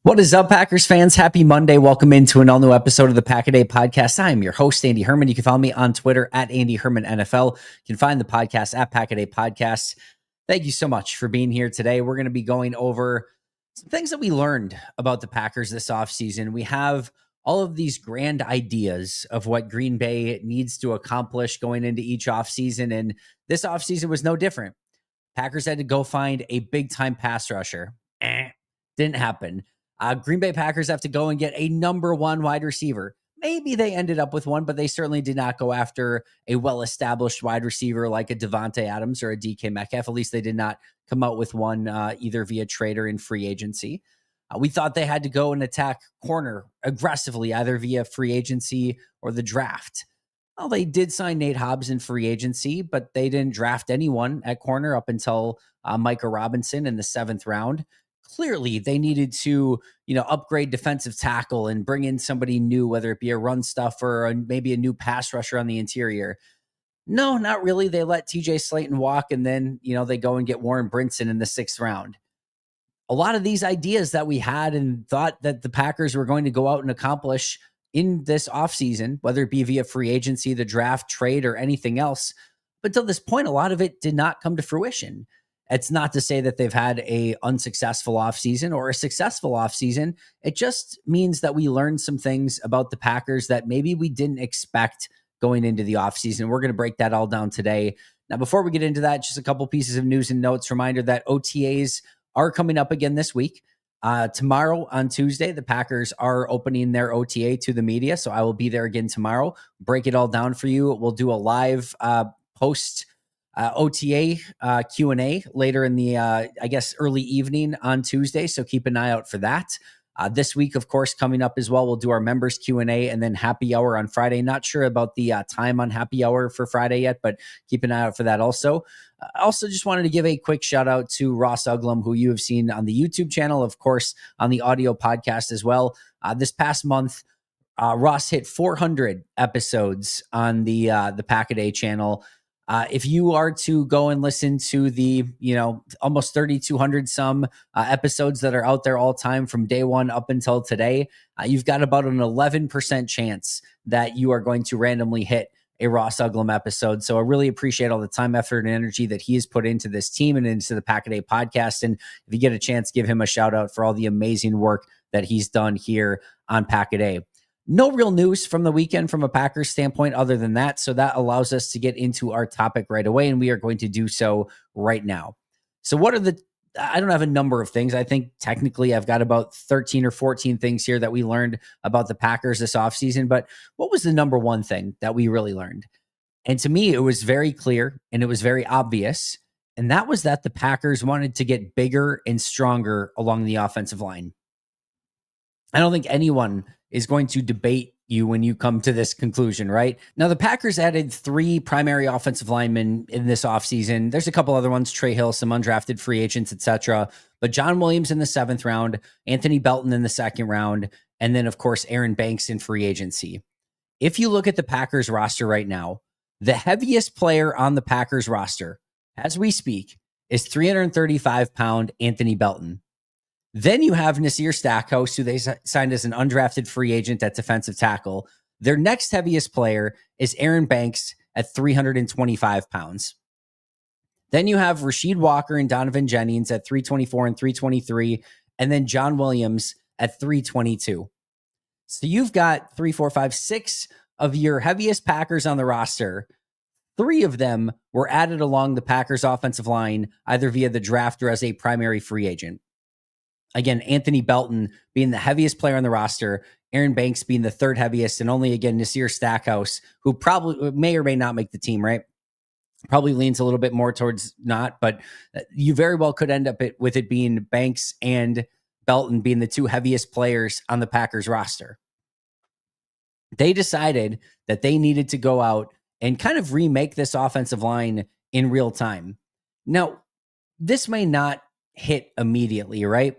What is up, Packers fans? Happy Monday. Welcome into an all-new episode of the Pack-A-Day Podcast. I am your host, Andy Herman. You can follow me on Twitter at Andy Herman NFL. You can find the podcast at Pack-A-Day Podcasts. Thank you so much for being here today. We're going to be going over some things that we learned about the Packers this offseason. We have all of these grand ideas of what Green Bay needs to accomplish going into each offseason, and this offseason was no different. Packers had to go find a big-time pass rusher. Didn't happen. Green Bay Packers have to go and get a number one wide receiver. Maybe they ended up with one, but they certainly did not go after a well-established wide receiver like a Devontae Adams or a DK Metcalf. At least they did not come out with one either via trade or in free agency. We thought they had to go and attack corner aggressively, either via free agency or the draft. Well, they did sign Nate Hobbs in free agency, but they didn't draft anyone at corner up until Micah Robinson in the 7th round. Clearly, they needed to, upgrade defensive tackle and bring in somebody new, whether it be a run stuffer or maybe a new pass rusher on the interior. No, not really. They let TJ Slayton walk, and then, they go and get Warren Brinson in the 6th round. A lot of these ideas that we had and thought that the Packers were going to go out and accomplish in this offseason, whether it be via free agency, the draft, trade, or anything else, but until this point, a lot of it did not come to fruition. It's not to say that they've had a unsuccessful offseason or a successful offseason. It just means that we learned some things about the Packers that maybe we didn't expect going into the offseason. We're going to break that all down today. Now, before we get into that, just a couple pieces of news and notes. Reminder that OTAs are coming up again this week. Tomorrow on Tuesday, the Packers are opening their OTA to the media. So I will be there again tomorrow, break it all down for you. We'll do a live post OTA Q&A later in the, early evening on Tuesday. So keep an eye out for that. This week, of course, coming up as well, we'll do our members Q&A and then happy hour on Friday. Not sure about the time on happy hour for Friday yet, but keep an eye out for that also. Also, just wanted to give a quick shout out to Ross Uglum, who you have seen on the YouTube channel, of course, on the audio podcast as well. This past month, Ross hit 400 episodes on the Pack-A-Day channel. If you are to go and listen to the, almost 3,200 some episodes that are out there all time from day one up until today, you've got about an 11% chance that you are going to randomly hit a Ross Uglum episode. So I really appreciate all the time, effort, and energy that he has put into this team and into the Pack-A-Day podcast. And if you get a chance, give him a shout out for all the amazing work that he's done here on Pack-A-Day. No real news from the weekend from a Packers standpoint other than that. So that allows us to get into our topic right away, and we are going to do so right now. So I don't have a number of things. I think technically I've got about 13 or 14 things here that we learned about the Packers this offseason. But what was the number one thing that we really learned? And to me, it was very clear and it was very obvious. And that was that the Packers wanted to get bigger and stronger along the offensive line. I don't think anyone is going to debate you when you come to this conclusion, right? Now, the Packers added 3 primary offensive linemen in this offseason. There's a couple other ones, Trey Hill, some undrafted free agents, etc. But John Williams in the 7th round, Anthony Belton in the 2nd round, and then, of course, Aaron Banks in free agency. If you look at the Packers roster right now, the heaviest player on the Packers roster, as we speak, is 335-pound Anthony Belton. Then you have Nasir Stackhouse, who they signed as an undrafted free agent at defensive tackle. Their next heaviest player is Aaron Banks at 325 pounds. Then you have Rasheed Walker and Donovan Jennings at 324 and 323, and then John Williams at 322. So you've got 3, 4, 5, 6 of your heaviest Packers on the roster. 3 of them were added along the Packers offensive line, either via the draft or as a primary free agent. Again, Anthony Belton being the heaviest player on the roster, Aaron Banks being the 3rd heaviest, and only, again, Nasir Stackhouse, who probably may or may not make the team, right? Probably leans a little bit more towards not, but you very well could end up with it being Banks and Belton being the 2 heaviest players on the Packers roster. They decided that they needed to go out and kind of remake this offensive line in real time. Now, this may not hit immediately, right?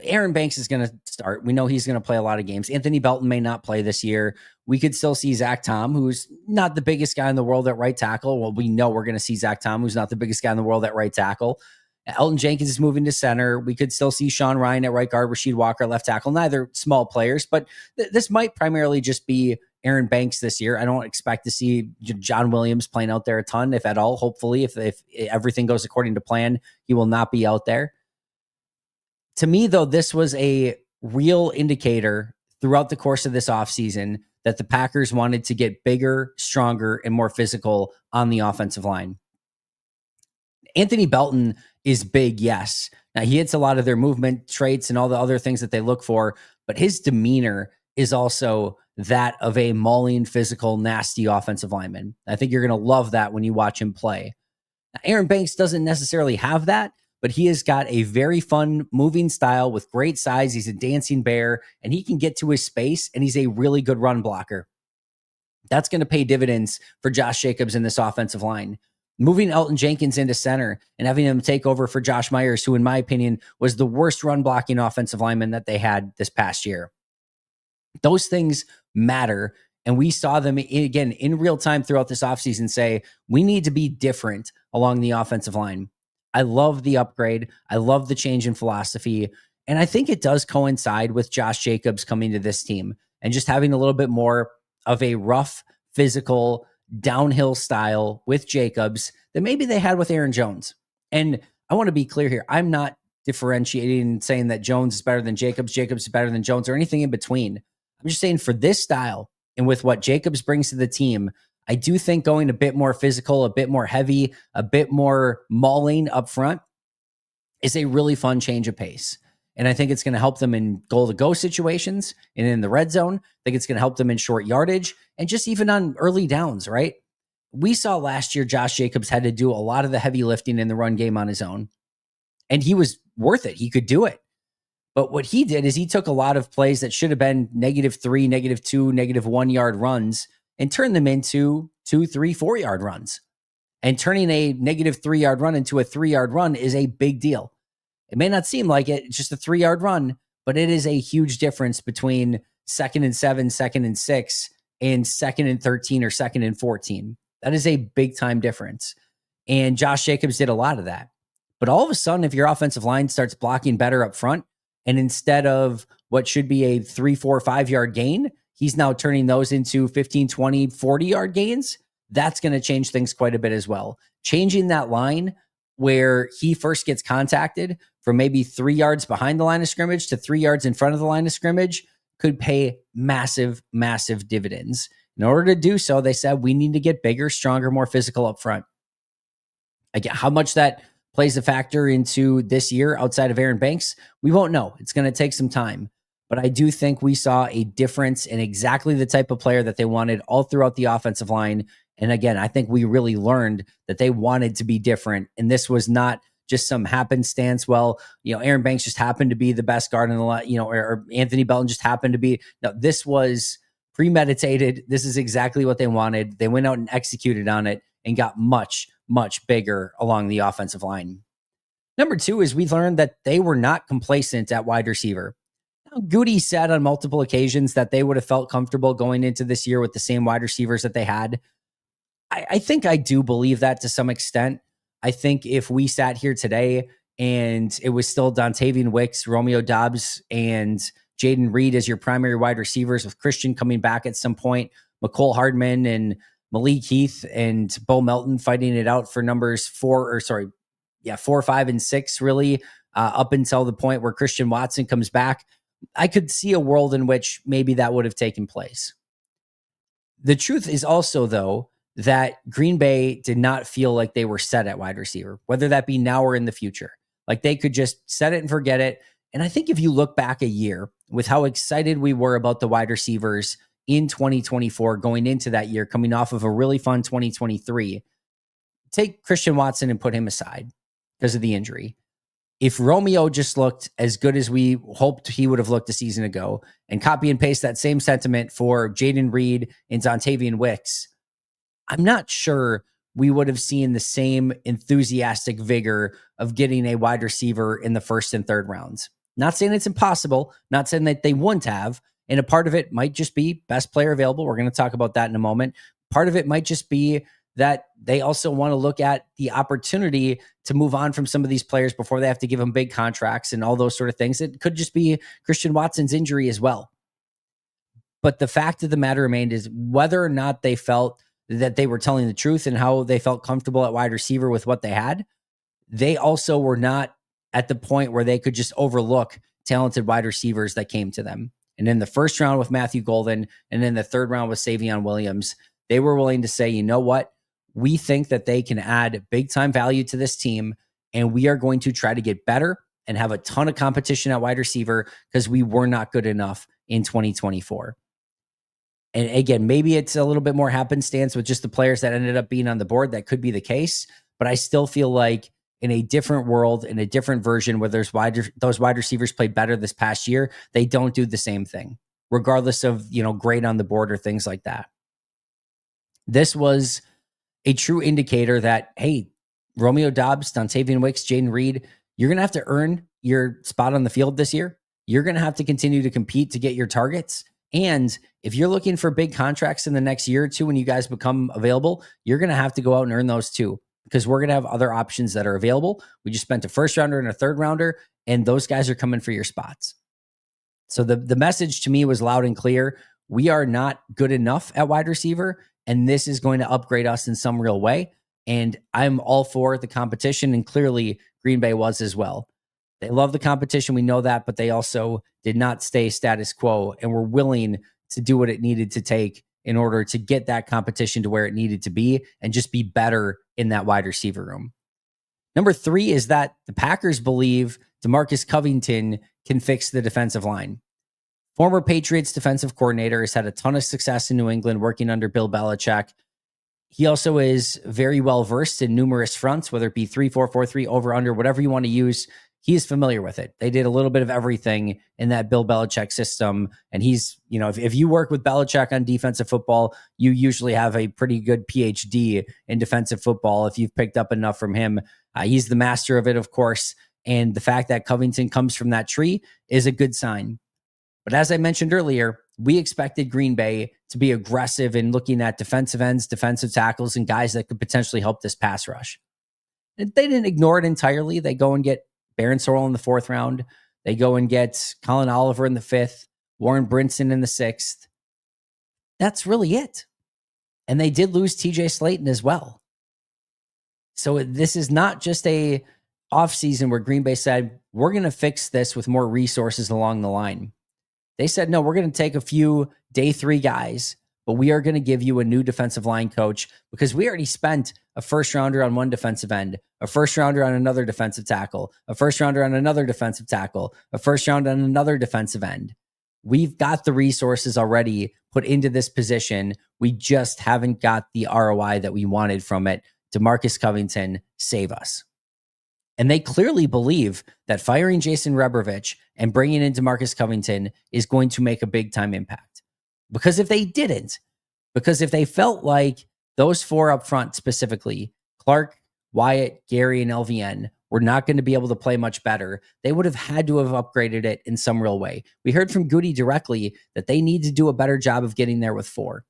Aaron Banks is going to start. We know he's going to play a lot of games. Anthony Belton may not play this year. We could still see Zach Tom, who's not the biggest guy in the world at right tackle. Well, we know we're going to see Zach Tom, who's not the biggest guy in the world at right tackle. Elton Jenkins is moving to center. We could still see Sean Ryan at right guard, Rasheed Walker at left tackle. Neither small players, but this might primarily just be Aaron Banks this year. I don't expect to see John Williams playing out there a ton, if at all. Hopefully, if everything goes according to plan, he will not be out there. To me, though, this was a real indicator throughout the course of this offseason that the Packers wanted to get bigger, stronger, and more physical on the offensive line. Anthony Belton is big, yes. Now, he hits a lot of their movement traits and all the other things that they look for, but his demeanor is also that of a mauling, physical, nasty offensive lineman. I think you're going to love that when you watch him play. Now, Aaron Banks doesn't necessarily have that, but he has got a very fun moving style with great size. He's a dancing bear, and he can get to his space, and he's a really good run blocker. That's going to pay dividends for Josh Jacobs in this offensive line. Moving Elton Jenkins into center and having him take over for Josh Myers, who in my opinion was the worst run blocking offensive lineman that they had this past year. Those things matter. And we saw them again in real time throughout this offseason say, we need to be different along the offensive line. I love the upgrade. I love the change in philosophy. And I think it does coincide with Josh Jacobs coming to this team and just having a little bit more of a rough, physical, downhill style with Jacobs that maybe they had with Aaron Jones. And I want to be clear here. I'm not differentiating and saying that Jones is better than Jacobs, Jacobs is better than Jones, or anything in between. I'm just saying for this style and with what Jacobs brings to the team, I do think going a bit more physical, a bit more heavy, a bit more mauling up front is a really fun change of pace. And I think it's going to help them in goal-to-go situations and in the red zone. I think it's going to help them in short yardage and just even on early downs, right? We saw last year Josh Jacobs had to do a lot of the heavy lifting in the run game on his own. And he was worth it. He could do it. But what he did is he took a lot of plays that should have been -3, -2, -1 yard runs and turned them into 2, 3, 4 yard runs. And turning a -3 yard run into a 3 yard run is a big deal. It may not seem like it, it's just a 3 yard run, but it is a huge difference between 2nd and 7, 2nd and 6, and 2nd and 13 or 2nd and 14. That is a big time difference. And Josh Jacobs did a lot of that. But all of a sudden, if your offensive line starts blocking better up front, and instead of what should be a 3, 4, 5 yard gain, he's now turning those into 15, 20, 40 yard gains, that's going to change things quite a bit as well. Changing that line where he first gets contacted from maybe 3 yards behind the line of scrimmage to 3 yards in front of the line of scrimmage could pay massive, massive dividends. In order to do so, they said we need to get bigger, stronger, more physical up front. Again, how much that plays a factor into this year outside of Aaron Banks, we won't know. It's going to take some time. But I do think we saw a difference in exactly the type of player that they wanted all throughout the offensive line. And again, I think we really learned that they wanted to be different. And this was not just some happenstance. Well, Aaron Banks just happened to be the best guard in the line, or Anthony Belton just happened to be. No, this was premeditated. This is exactly what they wanted. They went out and executed on it and got much, much bigger along the offensive line. Number 2 is we learned that they were not complacent at wide receiver. Now, Goody said on multiple occasions that they would have felt comfortable going into this year with the same wide receivers that they had. I think I do believe that to some extent. I think if we sat here today and it was still Dontavian Wicks, Romeo Doubs, and Jaden Reed as your primary wide receivers, with Christian coming back at some point, McCole Hardman and Malik Heath and Bo Melton fighting it out for numbers 4, 5, and 6, really, up until the point where Christian Watson comes back. I could see a world in which maybe that would have taken place. The truth is also, though, that Green Bay did not feel like they were set at wide receiver, whether that be now or in the future. Like they could just set it and forget it. And I think if you look back a year with how excited we were about the wide receivers in 2024 going into that year, coming off of a really fun 2023, take Christian Watson and put him aside because of the injury. If Romeo just looked as good as we hoped he would have looked a season ago, and copy and paste that same sentiment for Jaden Reed and Dontavian Wicks, I'm not sure we would have seen the same enthusiastic vigor of getting a wide receiver in the 1st and 3rd rounds. Not saying it's impossible, not saying that they wouldn't have, and a part of it might just be best player available. We're going to talk about that in a moment. Part of it might just be that they also want to look at the opportunity to move on from some of these players before they have to give them big contracts and all those sort of things. It could just be Christian Watson's injury as well. But the fact of the matter remained is whether or not they felt that they were telling the truth and how they felt comfortable at wide receiver with what they had, they also were not at the point where they could just overlook talented wide receivers that came to them. And in the first round with Matthew Golden and in the third round with Savion Williams, they were willing to say, you know what? We think that they can add big time value to this team, and we are going to try to get better and have a ton of competition at wide receiver because we were not good enough in 2024. And again, maybe it's a little bit more happenstance with just the players that ended up being on the board. That could be the case, but I still feel like in a different world, in a different version where those wide receivers played better this past year, they don't do the same thing, regardless of, grade on the board or things like that. This was a true indicator that, hey, Romeo Doubs, Dontavian Wicks, Jaden Reed, you're going to have to earn your spot on the field this year. You're going to have to continue to compete to get your targets. And if you're looking for big contracts in the next year or two when you guys become available, you're going to have to go out and earn those too, because we're going to have other options that are available. We just spent a first rounder and a third rounder, and those guys are coming for your spots. So the message to me was loud and clear. We are not good enough at wide receiver, and this is going to upgrade us in some real way. And I'm all for the competition, and clearly Green Bay was as well. They love the competition. We know that, but they also did not stay status quo and were willing to do what it needed to take in order to get that competition to where it needed to be and just be better in that wide receiver room. Number 3 is that the Packers believe Demarcus Coington can fix the defensive line. Former Patriots defensive coordinator, has had a ton of success in New England working under Bill Belichick. He also is very well versed in numerous fronts, whether it be 3-4, 4-3, over, under, whatever you want to use. He is familiar with it. They did a little bit of everything in that Bill Belichick system. And he's, if you work with Belichick on defensive football, you usually have a pretty good PhD in defensive football if you've picked up enough from him. He's the master of it, of course. And the fact that Coington comes from that tree is a good sign. But as I mentioned earlier, we expected Green Bay to be aggressive in looking at defensive ends, defensive tackles, and guys that could potentially help this pass rush. And they didn't ignore it entirely. They go and get Barron Sorrell in the 4th round. They go and get Colin Oliver in the 5th, Warren Brinson in the 6th. That's really it. And they did lose TJ Slayton as well. So this is not just a offseason where Green Bay said, we're going to fix this with more resources along the line. They said, no, we're going to take a few day 3 guys, but we are going to give you a new defensive line coach because we already spent a first rounder on one defensive end, a first rounder on another defensive tackle, a first rounder on another defensive tackle, a first round on another defensive end. We've got the resources already put into this position. We just haven't got the ROI that we wanted from it. Demarcus Coington, save us. And they clearly believe that firing Jason Rebrovich and bringing in Demarcus Coington is going to make a big time impact. Because if they didn't, because if they felt like those 4 up front specifically, Clark, Wyatt, Gary, and LVN, were not going to be able to play much better, they would have had to have upgraded it in some real way. We heard from Goody directly that they need to do a better job of getting there with 4.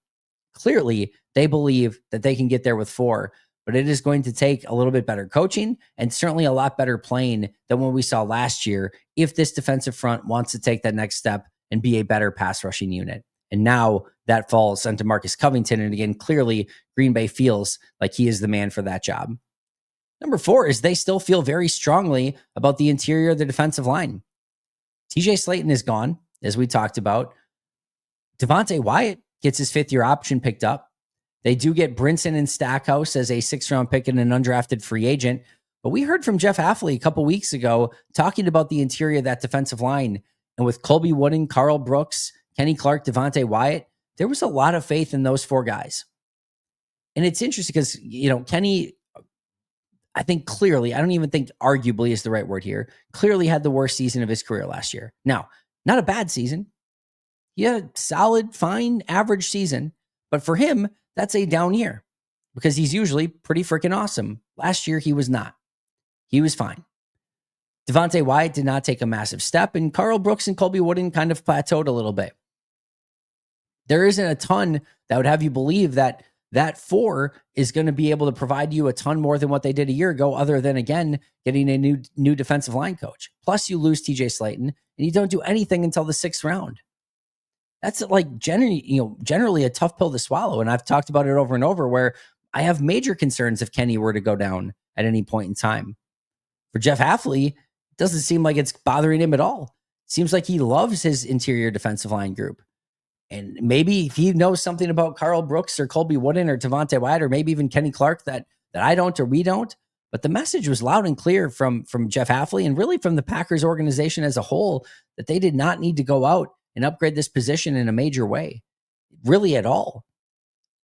Clearly, they believe that they can get there with 4, but it is going to take a little bit better coaching and certainly a lot better playing than what we saw last year if this defensive front wants to take that next step and be a better pass rushing unit. And now that falls on Demarcus Coington. And again, clearly Green Bay feels like he is the man for that job. Number 4 is they still feel very strongly about the interior of the defensive line. TJ Slayton is gone, as we talked about. Devontae Wyatt gets his 5th-year option picked up. They do get Brinson and Stackhouse as a 6th-round pick and an undrafted free agent. But we heard from Jeff Hafley a couple weeks ago talking about the interior of that defensive line. And with Colby Wooden, Carl Brooks, Kenny Clark, Devontae Wyatt, there was a lot of faith in those 4 guys. And it's interesting because, Kenny, I think clearly, I don't even think arguably is the right word here, clearly had the worst season of his career last year. Now, not a bad season. He had a solid, fine, average season. But for him, that's a down year because he's usually pretty freaking awesome. Last year, he was not. He was fine. Devontae Wyatt did not take a massive step, and Carl Brooks and Colby Wooden kind of plateaued a little bit. There isn't a ton that would have you believe that that 4 is going to be able to provide you a ton more than what they did a year ago, other than, again, getting a new defensive line coach. Plus, you lose TJ Slayton, and you don't do anything until the 6th round. That's like generally a tough pill to swallow. And I've talked about it over and over, where I have major concerns if Kenny were to go down at any point in time. For Jeff Hafley, it doesn't seem like it's bothering him at all. It seems like he loves his interior defensive line group. And maybe if he knows something about Carl Brooks or Colby Wooden or Devontae Wyatt or maybe even Kenny Clark that I don't or we don't. But the message was loud and clear from Jeff Hafley and really from the Packers organization as a whole, that they did not need to go out and upgrade this position in a major way, really at all.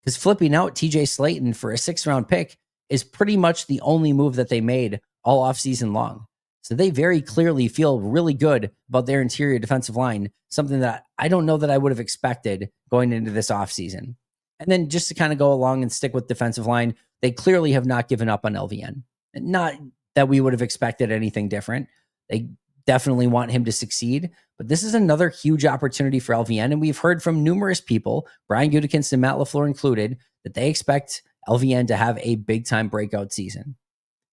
Because flipping out TJ Slayton for a 6th round pick is pretty much the only move that they made all offseason long. So they very clearly feel really good about their interior defensive line, something that I don't know that I would have expected going into this offseason. And then just to kind of go along and stick with defensive line, they clearly have not given up on LVN. Not that we would have expected anything different. They definitely want him to succeed, but this is another huge opportunity for LVN. And we've heard from numerous people, Brian Gutekunst and Matt LaFleur included, that they expect LVN to have a big-time breakout season.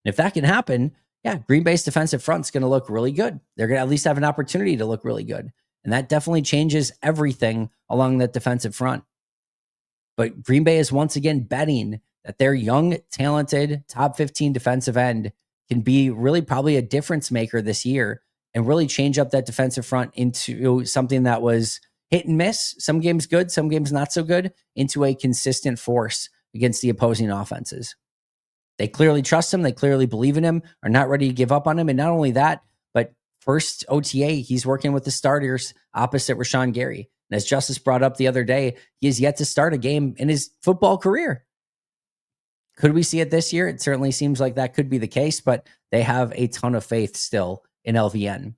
And if that can happen, yeah, Green Bay's defensive front's going to look really good. They're going to at least have an opportunity to look really good. And that definitely changes everything along that defensive front. But Green Bay is once again betting that their young, talented, top 15 defensive end can be really probably a difference maker this year and really change up that defensive front into something that was hit and miss, some games good, some games not so good, into a consistent force against the opposing offenses. They clearly trust him. They clearly believe in him, are not ready to give up on him. And not only that, but first OTA, he's working with the starters opposite Rashawn Gary. And as Justice brought up the other day, he has yet to start a game in his football career. Could we see it this year? It certainly seems like that could be the case, but they have a ton of faith still in LVN.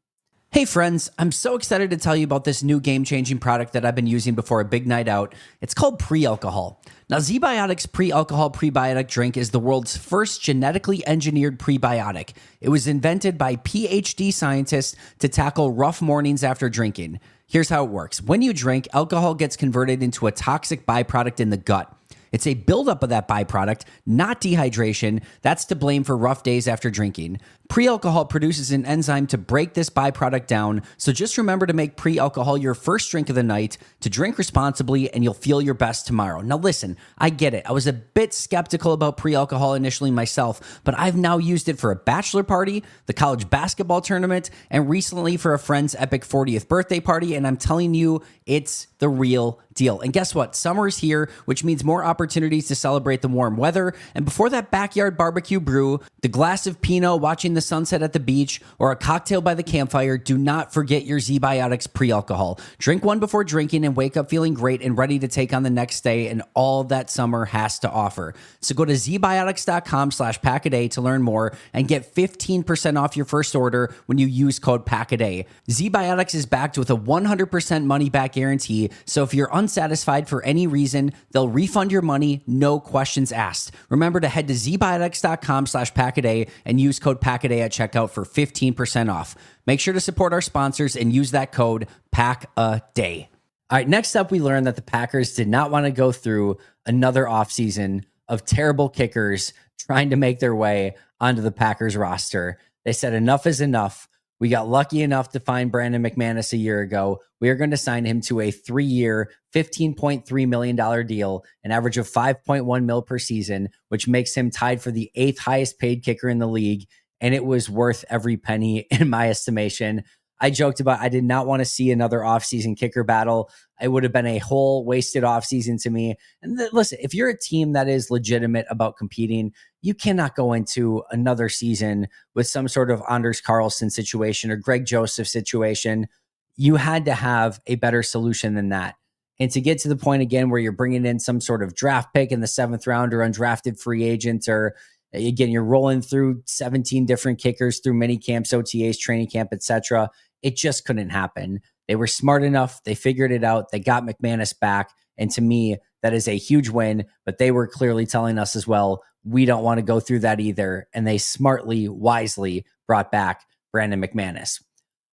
Hey friends, I'm so excited to tell you about this new game-changing product that I've been using before a big night out. It's called Pre-Alcohol. Now, ZBiotics Pre-Alcohol Prebiotic Drink is the world's first genetically engineered prebiotic. It was invented by PhD scientists to tackle rough mornings after drinking. Here's how it works. When you drink, alcohol gets converted into a toxic byproduct in the gut. It's a buildup of that byproduct, not dehydration. That's to blame for rough days after drinking. Pre-alcohol produces an enzyme to break this byproduct down, so just remember to make pre-alcohol your first drink of the night, to drink responsibly, and you'll feel your best tomorrow. Now listen, I get it. I was a bit skeptical about pre-alcohol initially myself, but I've now used it for a bachelor party, the college basketball tournament, and recently for a friend's epic 40th birthday party, and I'm telling you, it's the real deal. And guess what? Summer's here, which means more opportunities to celebrate the warm weather. And before that backyard barbecue brew, the glass of Pinot, watching the sunset at the beach, or a cocktail by the campfire, do not forget your ZBiotics pre-alcohol. Drink one before drinking and wake up feeling great and ready to take on the next day and all that summer has to offer. So go to zbiotics.com/packaday to learn more and get 15% off your first order when you use code PACKADAY. ZBiotics is backed with a 100% money back guarantee, so if you're unsatisfied for any reason, they'll refund your money, no questions asked. Remember to head to zbiotics.com/packaday and use code PACKADAY at checkout for 15% off. Make sure to support our sponsors and use that code PACKADAY. All right, next up, we learned that the Packers did not want to go through another offseason of terrible kickers trying to make their way onto the Packers roster. They said enough is enough. We got lucky enough to find Brandon McManus a year ago. We are going to sign him to a 3-year, $15.3 million deal, an average of $5.1 million per season, which makes him tied for the 8th highest paid kicker in the league. And it was worth every penny in my estimation. I joked about I did not want to see another offseason kicker battle. It would have been a whole wasted offseason to me. And listen, if you're a team that is legitimate about competing, you cannot go into another season with some sort of Anders Carlson situation or Greg Joseph situation. You had to have a better solution than that. And to get to the point again where you're bringing in some sort of draft pick in the 7th round or undrafted free agent, or again, you're rolling through 17 different kickers through mini camps, OTAs, training camp, etc. It just couldn't happen. They were smart enough. They figured it out. They got McManus back. And to me, that is a huge win. But they were clearly telling us as well, we don't want to go through that either. And they smartly, wisely brought back Brandon McManus.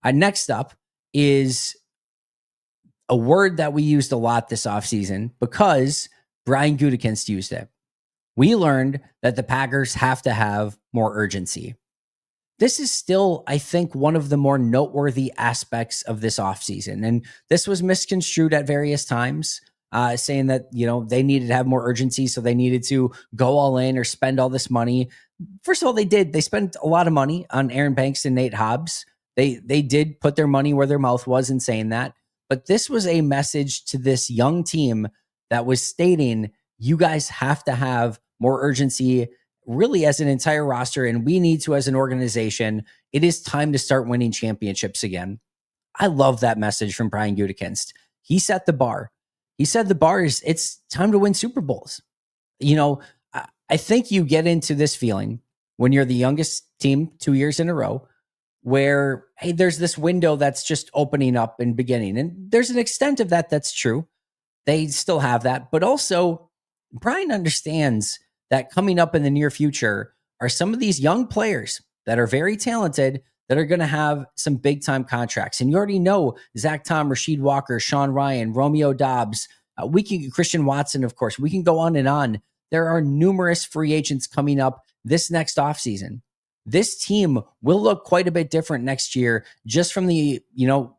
Next up is a word that we used a lot this offseason because Brian Gutekunst used it. We learned that the Packers have to have more urgency. This is still, I think, one of the more noteworthy aspects of this offseason. And this was misconstrued at various times, saying that, they needed to have more urgency, so they needed to go all in or spend all this money. First of all, they did. They spent a lot of money on Aaron Banks and Nate Hobbs. They did put their money where their mouth was in saying that. But this was a message to this young team that was stating, you guys have to have more urgency, really, as an entire roster, and we need to as an organization. It is time to start winning championships again. I love that message from Brian Gutekunst. He set the bar. He said the bar is, it's time to win Super Bowls. I think you get into this feeling when you're the youngest team 2 years in a row where, hey, there's this window that's just opening up and beginning. And there's an extent of that that's true. They still have that. But also, Brian understands that coming up in the near future are some of these young players that are very talented that are going to have some big time contracts. And you already know Zach Tom, Rasheed Walker, Sean Ryan, Romeo Dobbs, Christian Watson, of course. We can go on and on. There are numerous free agents coming up this next offseason. This team will look quite a bit different next year just from the,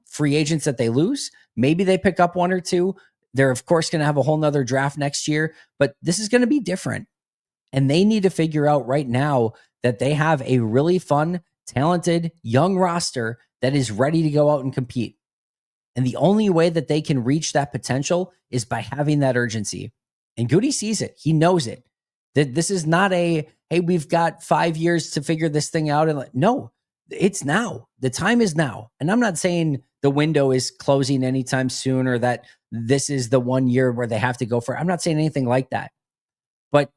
free agents that they lose. Maybe they pick up one or two. They're, of course, going to have a whole nother draft next year, but this is going to be different. And they need to figure out right now that they have a really fun, talented, young roster that is ready to go out and compete. And the only way that they can reach that potential is by having that urgency. And Goody sees it. He knows it. That this is not a, hey, we've got 5 years to figure this thing out. And no, it's now. The time is now. And I'm not saying the window is closing anytime soon or that this is the 1 year where they have to go for it. I'm not saying anything like that. But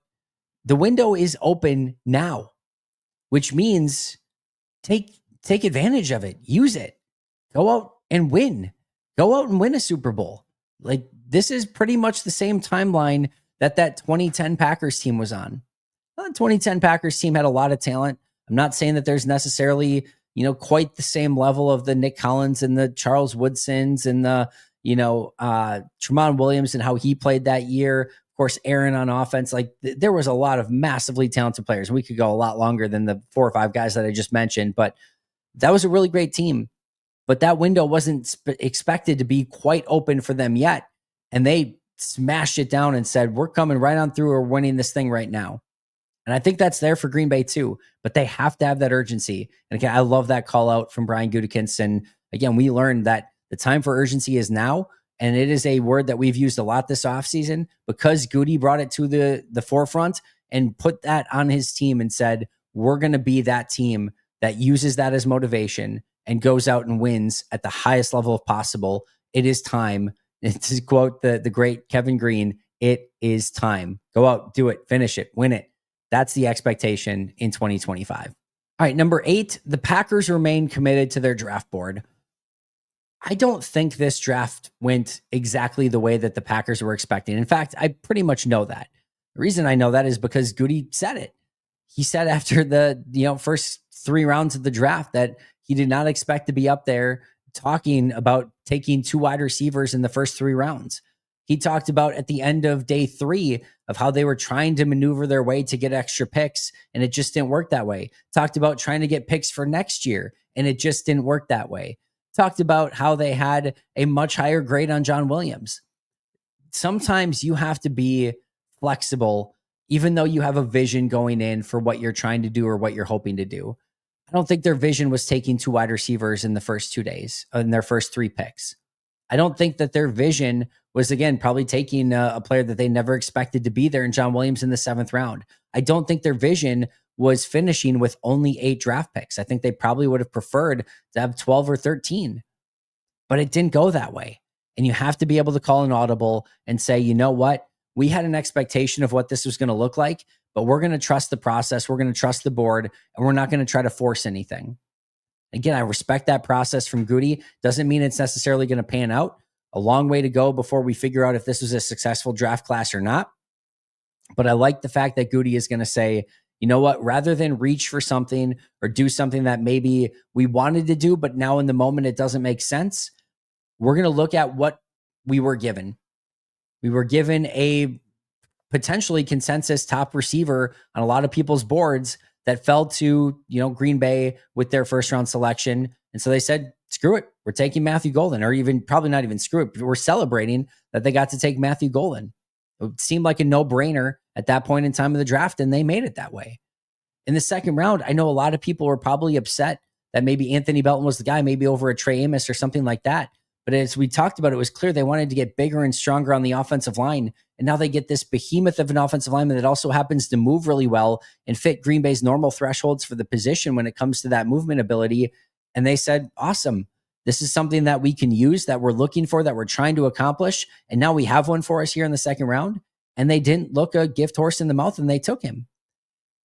the window is open now, which means take advantage of it. Use it. Go out and win. Go out and win a Super Bowl. Like, this is pretty much the same timeline that 2010 Packers team was on. The 2010 Packers team had a lot of talent. I'm not saying that there's necessarily, quite the same level of the Nick Collins and the Charles Woodsons and the, Tramon Williams and how he played that year. Of course, Aaron on offense. Like, there was a lot of massively talented players. We could go a lot longer than the 4 or 5 guys that I just mentioned, but that was a really great team. But that window wasn't expected to be quite open for them yet. And they smashed it down and said, we're coming right on through. We're winning this thing right now. And I think that's there for Green Bay too, but they have to have that urgency. And again, I love that call out from Brian Gutekunst. And again, we learned that the time for urgency is now. And it is a word that we've used a lot this offseason because Goody brought it to the forefront and put that on his team and said, we're going to be that team that uses that as motivation and goes out and wins at the highest level of possible. It is time. And to quote the great Kevin Green, it is time. Go out, do it, finish it, win it. That's the expectation in 2025. All right, number 8, the Packers remain committed to their draft board. I don't think this draft went exactly the way that the Packers were expecting. In fact, I pretty much know that. The reason I know that is because Goody said it. He said after the first 3 rounds of the draft that he did not expect to be up there talking about taking 2 wide receivers in the first 3 rounds. He talked about at the end of day 3 of how they were trying to maneuver their way to get extra picks, and it just didn't work that way. Talked about trying to get picks for next year, and it just didn't work that way. Talked about how they had a much higher grade on John Williams. Sometimes you have to be flexible, even though you have a vision going in for what you're trying to do or what you're hoping to do. I don't think their vision was taking 2 wide receivers in the first 2 days, in their first 3 picks. I don't think that their vision was, again, probably taking a player that they never expected to be there in John Williams in the 7th round. I don't think their vision was finishing with only 8 draft picks. I think they probably would have preferred to have 12 or 13, but it didn't go that way. And you have to be able to call an audible and say, you know what? We had an expectation of what this was going to look like, but we're going to trust the process. We're going to trust the board, and we're not going to try to force anything. Again, I respect that process from Goody. Doesn't mean it's necessarily going to pan out. A long way to go before we figure out if this was a successful draft class or not. But I like the fact that Goody is going to say, you know what, rather than reach for something or do something that maybe we wanted to do, but now in the moment it doesn't make sense, we're going to look at what we were given. We were given a potentially consensus top receiver on a lot of people's boards that fell to, Green Bay with their first round selection. And so they said, screw it. We're taking Matthew Golden, or even probably not even screw it, but we're celebrating that they got to take Matthew Golden. It seemed like a no-brainer at that point in time of the draft, and they made it that way. In the second round, I know a lot of people were probably upset that maybe Anthony Belton was the guy, maybe over a Trey Amos or something like that. But as we talked about, it was clear they wanted to get bigger and stronger on the offensive line. And now they get this behemoth of an offensive lineman that also happens to move really well and fit Green Bay's normal thresholds for the position when it comes to that movement ability. And they said, awesome. This is something that we can use, that we're looking for, that we're trying to accomplish. And now we have one for us here in the second round. And they didn't look a gift horse in the mouth, and they took him.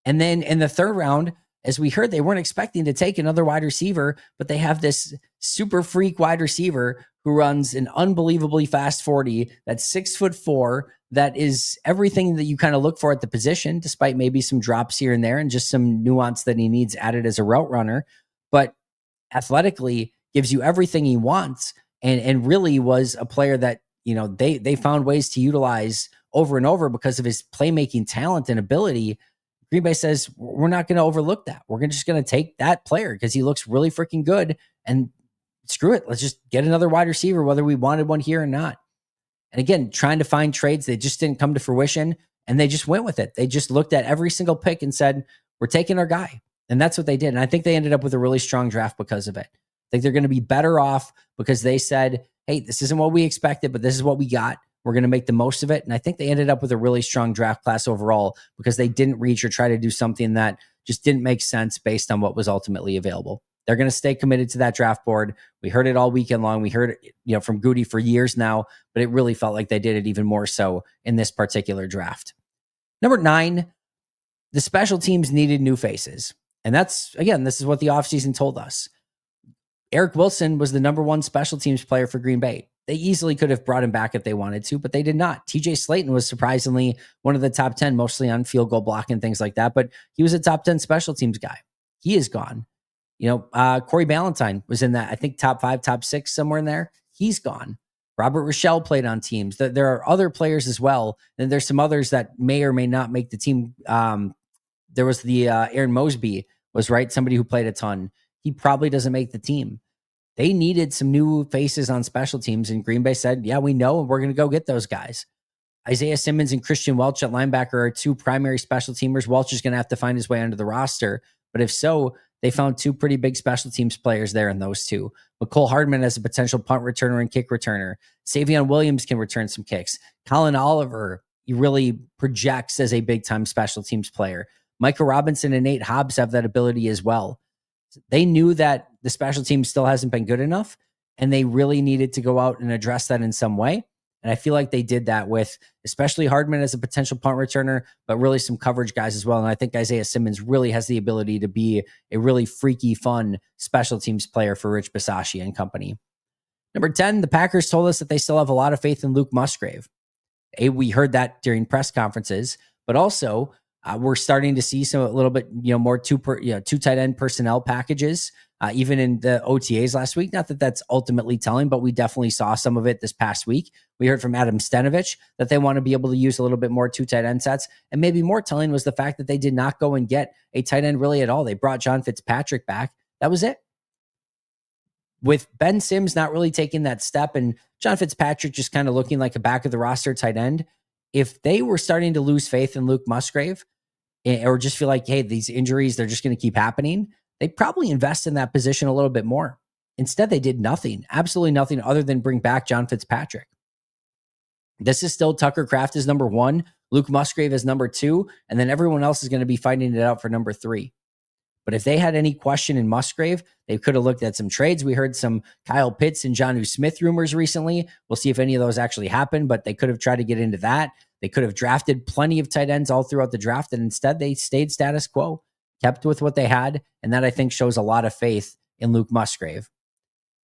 And then in the third round, as we heard, they weren't expecting to take another wide receiver, but they have this super freak wide receiver who runs an unbelievably fast 40, that's 6'4", that is everything that you kind of look for at the position, despite maybe some drops here and there and just some nuance that he needs added as a route runner. But athletically gives you everything he wants, and really was a player that, they found ways to utilize over and over because of his playmaking talent and ability. Green Bay says, we're not going to overlook that. We're just going to take that player because he looks really freaking good, and screw it. Let's just get another wide receiver, whether we wanted one here or not. And again, trying to find trades, they just didn't come to fruition, and they just went with it. They just looked at every single pick and said, we're taking our guy. And that's what they did. And I think they ended up with a really strong draft because of it. I think they're going to be better off because they said, hey, this isn't what we expected, but this is what we got. We're going to make the most of it. And I think they ended up with a really strong draft class overall because they didn't reach or try to do something that just didn't make sense based on what was ultimately available. They're going to stay committed to that draft board. We heard it all weekend long. We heard it, from Goody for years now, but it really felt like they did it even more so in this particular draft. Number 9, the special teams needed new faces. And that's, again, this is what the offseason told us. Eric Wilson was the number 1 special teams player for Green Bay. They easily could have brought him back if they wanted to, but they did not. TJ Slayton was surprisingly one of the top 10, mostly on field goal blocking, things like that, but he was a top 10 special teams guy. He is gone. Corey Ballantyne was in that, I think, top 5, top 6, somewhere in there. He's gone. Robert Rochelle played on teams. There are other players as well, and there's some others that may or may not make the team. There was the Aaron Mosby was, right, somebody who played a ton. He probably doesn't make the team. They needed some new faces on special teams, and Green Bay said, yeah, we know, and we're going to go get those guys. Isaiah Simmons and Christian Welch at linebacker are 2 primary special teamers. Welch is going to have to find his way onto the roster, but if so, they found 2 pretty big special teams players there in those 2. McCole Hardman as a potential punt returner and kick returner. Savion Williams can return some kicks. Colin Oliver, he really projects as a big-time special teams player. Micah Robinson and Nate Hobbs have that ability as well. They knew that the special team still hasn't been good enough, and they really needed to go out and address that in some way. And I feel like they did that with especially Hardman as a potential punt returner, but really some coverage guys as well. And I think Isaiah Simmons really has the ability to be a really freaky, fun special teams player for Rich Bisaccia and company. Number 10, the Packers told us that they still have a lot of faith in Luke Musgrave. We heard that during press conferences, but also we're starting to see a little bit, more two tight end personnel packages, even in the OTAs last week. Not that that's ultimately telling, but we definitely saw some of it this past week. We heard from Adam Stenovich that they want to be able to use a little bit more 2 tight end sets. And maybe more telling was the fact that they did not go and get a tight end really at all. They brought John Fitzpatrick back. That was it. With Ben Sims not really taking that step and John Fitzpatrick just kind of looking like a back of the roster tight end, if they were starting to lose faith in Luke Musgrave, or just feel like, hey, these injuries, they're just going to keep happening, they'd probably invest in that position a little bit more. Instead, they did nothing, absolutely nothing other than bring back John Fitzpatrick. This is still Tucker Kraft is number 1, Luke Musgrave is number 2, and then everyone else is going to be fighting it out for number 3. But if they had any question in Musgrave, they could have looked at some trades. We heard some Kyle Pitts and Jonnu Smith rumors recently. We'll see if any of those actually happen, but they could have tried to get into that. They could have drafted plenty of tight ends all throughout the draft, and instead they stayed status quo, kept with what they had, and that I think shows a lot of faith in Luke Musgrave.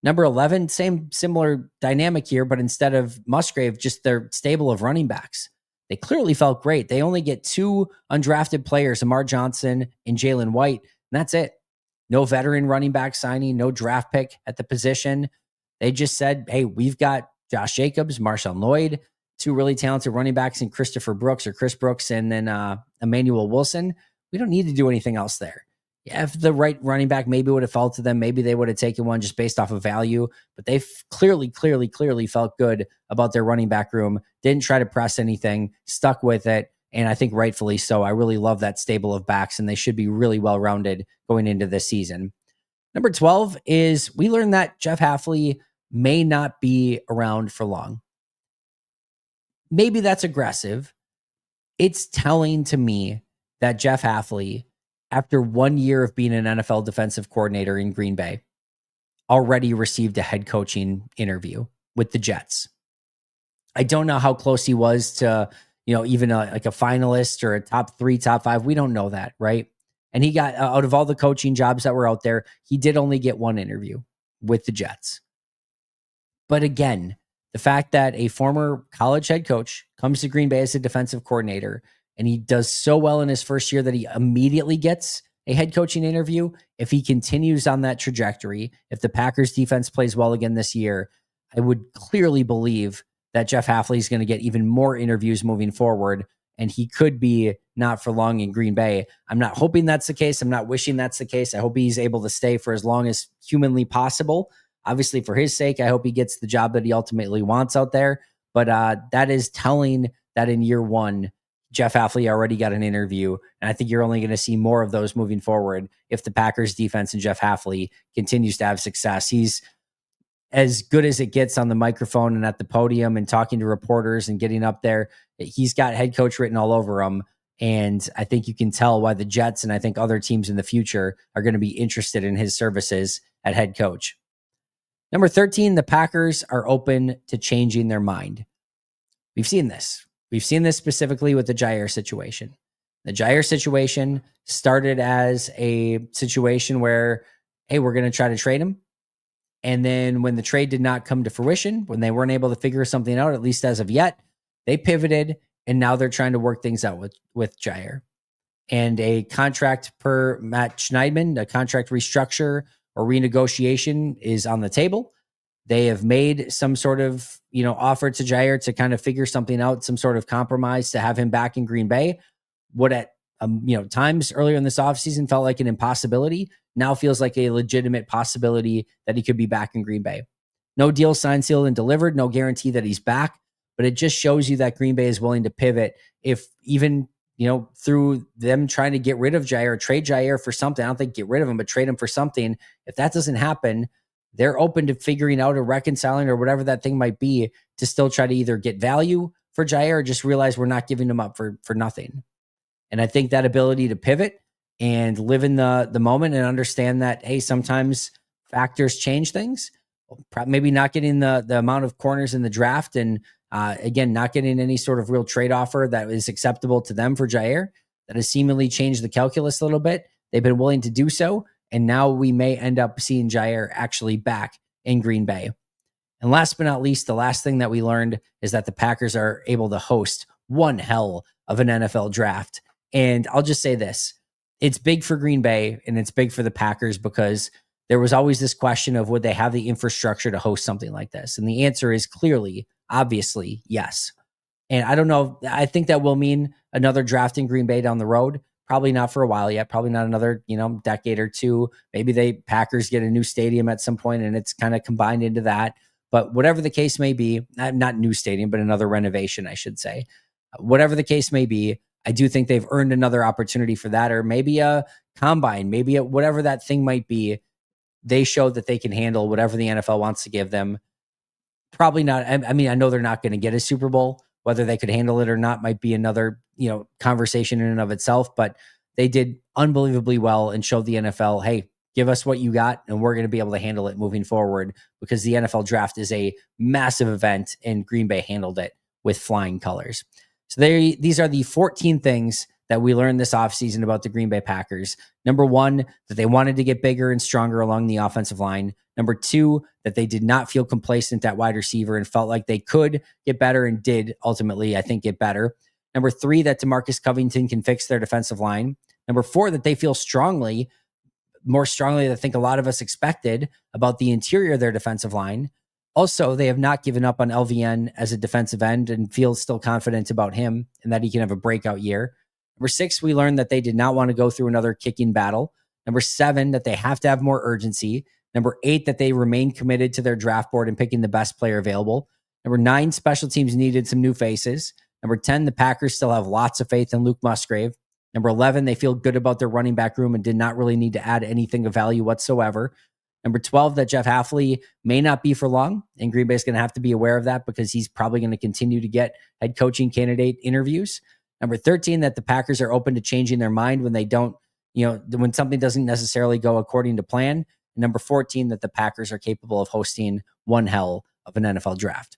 Number 11, similar dynamic here, but instead of Musgrave, just their stable of running backs. They clearly felt great. They only get 2 undrafted players, Amar Johnson and Jalen White, and that's it. No veteran running back signing, no draft pick at the position. They just said, hey, we've got Josh Jacobs, Marshawn Lloyd. two really talented running backs in Christopher Brooks or Chris Brooks and then Emmanuel Wilson. We don't need to do anything else there. Yeah, if the right running back maybe would have fell to them, maybe they would have taken one just based off of value, but they clearly felt good about their running back room, didn't try to press anything, stuck with it, and I think rightfully so. I really love that stable of backs, and they should be really well-rounded going into this season. Number 12 is we learned that Jeff Hafley may not be around for long. Maybe that's aggressive. It's telling to me that Jeff Hafley, after 1 year of being an NFL defensive coordinator in Green Bay, already received a head coaching interview with the Jets. I don't know how close he was to, even like a finalist or a top 3, top 5. We don't know that, right? And he got, out of all the coaching jobs that were out there, he did only get one interview with the Jets. But again, the fact that a former college head coach comes to Green Bay as a defensive coordinator and he does so well in his first year that he immediately gets a head coaching interview, if he continues on that trajectory, if the Packers defense plays well again this year, I would clearly believe that Jeff Hafley is going to get even more interviews moving forward, and he could be not for long in Green Bay. I'm not hoping that's the case. I'm not wishing that's the case. I hope he's able to stay for as long as humanly possible. Obviously, for his sake, I hope he gets the job that he ultimately wants out there. But that is telling that in year one, Jeff Hafley already got an interview. And I think you're only going to see more of those moving forward if the Packers defense and Jeff Hafley continues to have success. He's as good as it gets on the microphone and at the podium and talking to reporters and getting up there. He's got head coach written all over him. And I think you can tell why the Jets and I think other teams in the future are going to be interested in his services at head coach. Number 13, the Packers are open to changing their mind. We've seen this. We've seen this specifically with the Jair situation. The Jair situation started as a situation where, hey, we're going to try to trade him. And then when the trade did not come to fruition, when they weren't able to figure something out, at least as of yet, they pivoted, and now they're trying to work things out with Jair. And a contract per Matt Schneidman, a contract restructure or renegotiation is on the table. They have made some sort of, offer to Jair to kind of figure something out, some sort of compromise to have him back in Green Bay. What at times earlier in this offseason felt like an impossibility, now feels like a legitimate possibility that he could be back in Green Bay. No deal signed, sealed, and delivered, no guarantee that he's back, but it just shows you that Green Bay is willing to pivot if even, through them trying to get rid of Jair, trade Jair for something. I don't think get rid of him, but trade him for something. If that doesn't happen, they're open to figuring out or reconciling or whatever that thing might be to still try to either get value for Jair or just realize we're not giving him up for nothing. And I think that ability to pivot and live in the moment and understand that, hey, sometimes factors change things. Maybe not getting the amount of corners in the draft and again, not getting any sort of real trade offer that is acceptable to them for Jair, that has seemingly changed the calculus a little bit. They've been willing to do so. And now we may end up seeing Jair actually back in Green Bay. And last but not least, the last thing that we learned is that the Packers are able to host one hell of an NFL draft. And I'll just say this, it's big for Green Bay and it's big for the Packers because there was always this question of would they have the infrastructure to host something like this? And the answer is clearly, obviously, yes. And I don't know, I think that will mean another draft in Green Bay down the road. Probably not for a while yet, probably not another, decade or two. Maybe Packers get a new stadium at some point and it's kind of combined into that. But whatever the case may be, not new stadium, but another renovation, I should say. Whatever the case may be, I do think they've earned another opportunity for that, or maybe a combine, maybe whatever that thing might be. They showed that they can handle whatever the NFL wants to give them. Probably not. I mean, I know they're not going to get a Super Bowl. Whether they could handle it or not might be another, conversation in and of itself. But they did unbelievably well and showed the NFL, hey, give us what you got, and we're going to be able to handle it moving forward because the NFL draft is a massive event, and Green Bay handled it with flying colors. So these are the 14 things that we learned this offseason about the Green Bay Packers. Number one, that they wanted to get bigger and stronger along the offensive line. Number two, that they did not feel complacent at wide receiver and felt like they could get better and did ultimately, I think, get better. Number three, that Demarcus Coington can fix their defensive line. Number four, that they feel more strongly than I think a lot of us expected about the interior of their defensive line. Also, they have not given up on LVN as a defensive end and feel still confident about him and that he can have a breakout year. Number 6, we learned that they did not want to go through another kicking battle. Number 7, that they have to have more urgency. Number 8, that they remain committed to their draft board and picking the best player available. Number 9, special teams needed some new faces. Number 10, the Packers still have lots of faith in Luke Musgrave. Number 11, they feel good about their running back room and did not really need to add anything of value whatsoever. Number 12, that Jeff Hafley may not be for long, and Green Bay is going to have to be aware of that because he's probably going to continue to get head coaching candidate interviews. Number 13, that the Packers are open to changing their mind when they don't, when something doesn't necessarily go according to plan. And number 14, that the Packers are capable of hosting one hell of an NFL draft.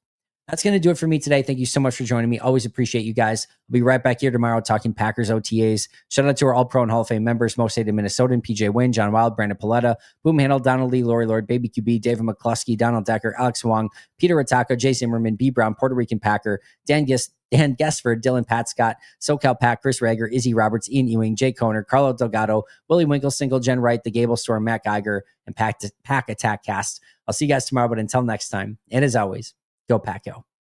That's going to do it for me today. Thank you so much for joining me. Always appreciate you guys. I'll be right back here tomorrow talking Packers OTAs. Shout out to our All-Pro and Hall of Fame members, Most Hated Minnesotan, PJ Wynn, John Wild, Brandon Paletta, Boom Handle, Donald Lee, Lori Lord, Baby QB, David McCluskey, Donald Decker, Alex Wong, Peter Rataka, Jay Zimmerman, B. Brown, Puerto Rican Packer, Dan Guessford, Dylan Pat Scott, SoCal Pack, Chris Rager, Izzy Roberts, Ian Ewing, Jay Koner, Carlo Delgado, Willie Winkle, Single, Jen Wright, The Gable Storm, Matt Geiger, and Pack Attack Cast. I'll see you guys tomorrow, but until next time, and as always, go Pack Go.